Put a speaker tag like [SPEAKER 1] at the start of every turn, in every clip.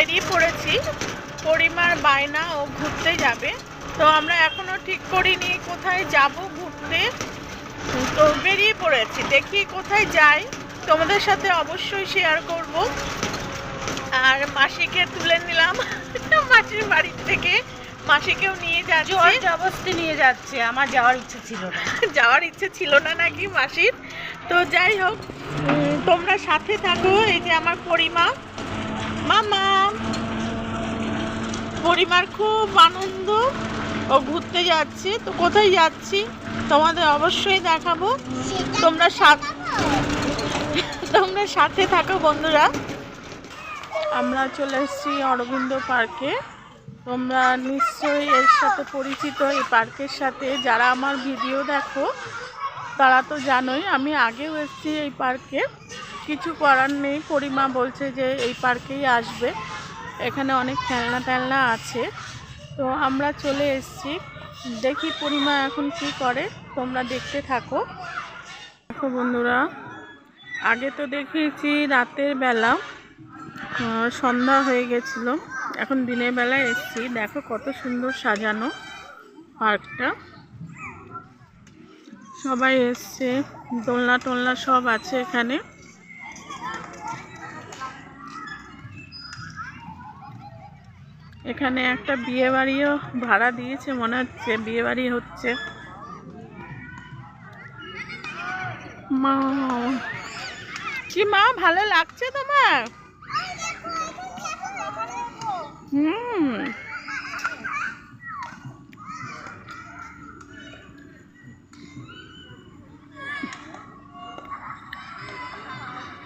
[SPEAKER 1] বেরিয়ে পড়েছি। পরিমার বায়না ও ঘুরতে যাবে, তো আমরা এখনো ঠিক করিনি কোথায় যাব ঘুরতে। তো বেরিয়ে পড়েছি, দেখি কোথায় যাই, তোমাদের সাথে অবশ্যই শেয়ার করব। আর মাসিকে তুলে নিলাম মাসির বাড়ির থেকে, মাসিকেও নিয়ে যাচ্ছি,
[SPEAKER 2] জবরদস্তি নিয়ে যাচ্ছে। আমার যাওয়ার ইচ্ছে ছিল না
[SPEAKER 1] যাওয়ার ইচ্ছে ছিল না নাকি মাসির। তো যাই হোক, তোমরা সাথে থাকো। এই যে আমার পরিমা, মামা পরিমার খুব আনন্দ, ও ঘুরতে যাচ্ছে। তো কোথায় যাচ্ছি তোমাদের অবশ্যই দেখাবো, তোমরা সাথে থাকো বন্ধুরা। আমরা চলে এসেছি অরবিন্দ পার্কে। তোমরা নিশ্চয়ই এর সাথে পরিচিত, এই পার্কের সাথে। যারা আমার ভিডিও দেখো তারা তো জানোই, আমি আগেও এসেছি এই পার্কে। কিছু করার নেই, পরিমা বলছে যে এই পার্কেই আসবে, এখানে অনেক খেলনা টেলনা আছে। তো আমরা চলে এসেছি, দেখি পরিমা এখন কি করে, তোমরা দেখতে থাকো। দেখো বন্ধুরা, আগে তো দেখিয়েছি রাতের বেলা, সন্ধ্যা হয়ে গেছিল, এখন দিনের বেলায় এসেছি। দেখো কত সুন্দর সাজানো পার্কটা, সবাই এসছে, দোলনা টোলনা সব আছে এখানে। এখানে একটা বিয়ে বাড়িও ভাড়া দিয়েছে, মনে হচ্ছে বিয়ে বাড়ি হচ্ছে। মা কি মা, ভালো লাগছে তোমার?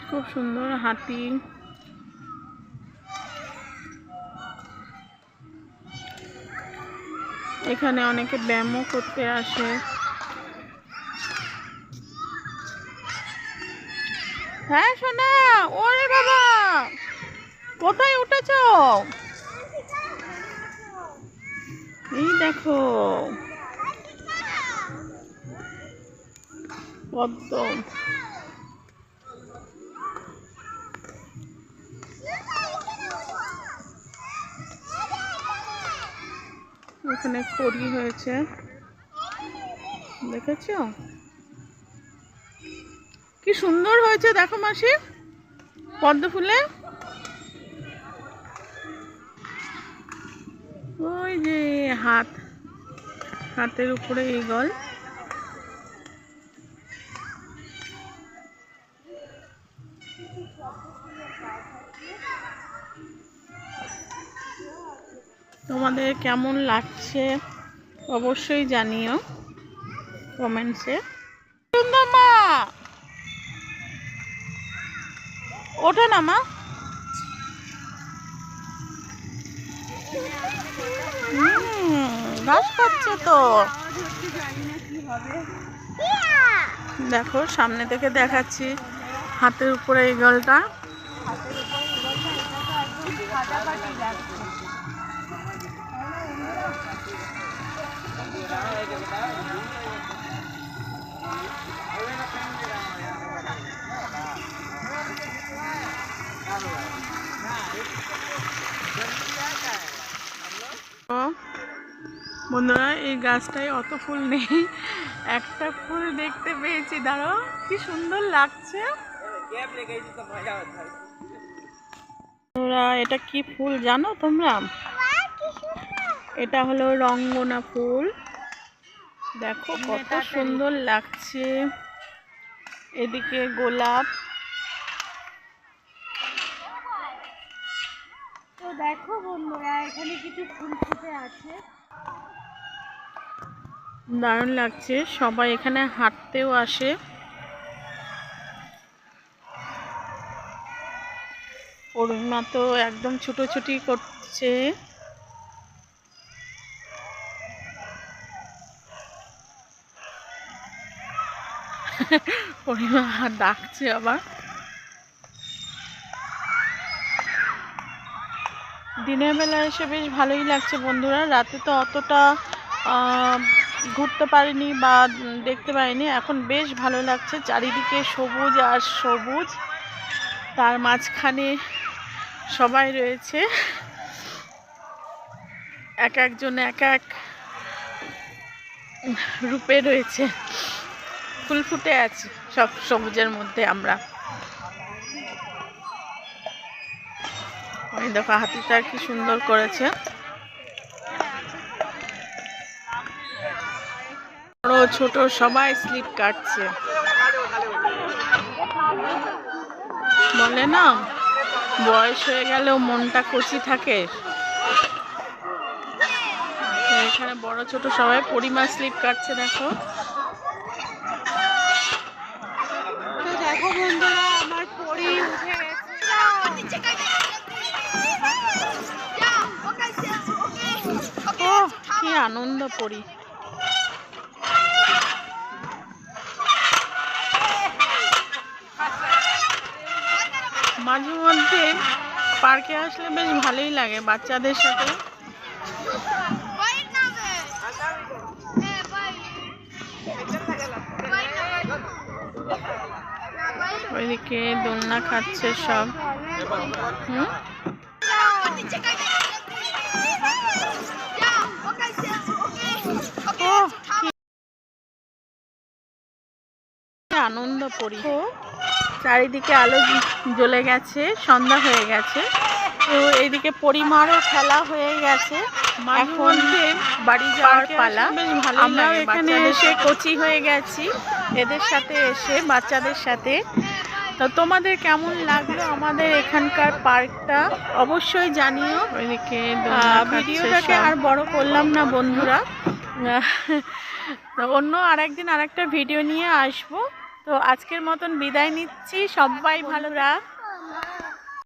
[SPEAKER 1] খুব সুন্দর হাতি। এখানে অনেকে ব্যায়ামও করতে আসে। হ্যাঁ সোনা, ওরে বাবা কোথায় উঠেছ? এই দেখো পদ্ম, ওখানে কড়ি হয়েছে, দেখেছো কি সুন্দর হয়েছে? দেখো মাসি, পদ্ম ফুলে ওই যে হাতের উপরে ঈগল। তোমাদের কেমন লাগছে অবশ্যই জানিও কমেন্টসে। মা ওঠো না মা, ঘাস খাচ্ছে তো। দেখো সামনে থেকে দেখাচ্ছি, হাতের উপরে ঈগলটা। বন্ধুরা, এই গাছটায় অত ফুল নেই, একটা ফুল দেখতে পেয়েছি, দাঁড়াও কি সুন্দর লাগছে। এটা কি ফুল জানো তোমরা? এটা হলো রঙ্গনা ফুল, দেখো কত সুন্দর লাগছে। এদিকে গোলাপ।
[SPEAKER 2] তো দেখো বন্ধুরা, এখানে কিছু ফুল ফুটে আছে,
[SPEAKER 1] দারুণ লাগছে। সবাই এখানে হাঁটতেও আসে। পরিমা তো একদম ছুটোছুটি করছে। পরিমা ডাকছে আবার। দিনের বেলা এসে বেশ ভালোই লাগছে বন্ধুরা, রাতে তো অতটা ঘুরতে পারিনি বা দেখতে পারিনি। এখন বেশ ভালো লাগছে, চারিদিকে সবুজ আর সবুজ, তার মাঝখানে সবাই রয়েছে, এক একজন এক এক রূপে রয়েছে, ফুল ফুটে আছে সব সবুজের মধ্যে। আমরা ওই দেখো হাতিটা কি সুন্দর করেছে। বড় ছোট সবাই স্লিপ কাটছে। বলে না বয়স হয়ে গেলেও মনটা কচি থাকে, এখানে বড় ছোট সবাই পরিমা স্লিপ কাটছে। দেখো
[SPEAKER 2] তো দেখো বন্ধুরা, আমার পরি উঠে গেছে।
[SPEAKER 1] ও কি আনন্দ পরি। মাঝে মধ্যে পার্কে আসলে বেশ ভালোই লাগে বাচ্চাদের সাথে। ওইদিকে দোলনা খাচ্ছে সব। আনন্দ পরি। চারিদিকে আলো জ্বলে গেছে, সন্ধ্যা হয়ে গেছে। তো এইদিকে পরিমারও খেলা হয়ে গেছে, এখন বাড়ি যাওয়ার পালা। আমরা এখানে এসে কচি হয়ে গেছি এদের সাথে এসে, বাচ্চাদের সাথে। তো তোমাদের কেমন লাগলো আমাদের এখানকার পার্কটা অবশ্যই জানিও। ওইদিকে ভিডিওটাকে আর বড় করলাম না বন্ধুরা, অন্য আরেকদিন আরেকটা ভিডিও নিয়ে আসবো। তো আজকের মতন বিদায় নিচ্ছি, সবাই ভালো রাখ।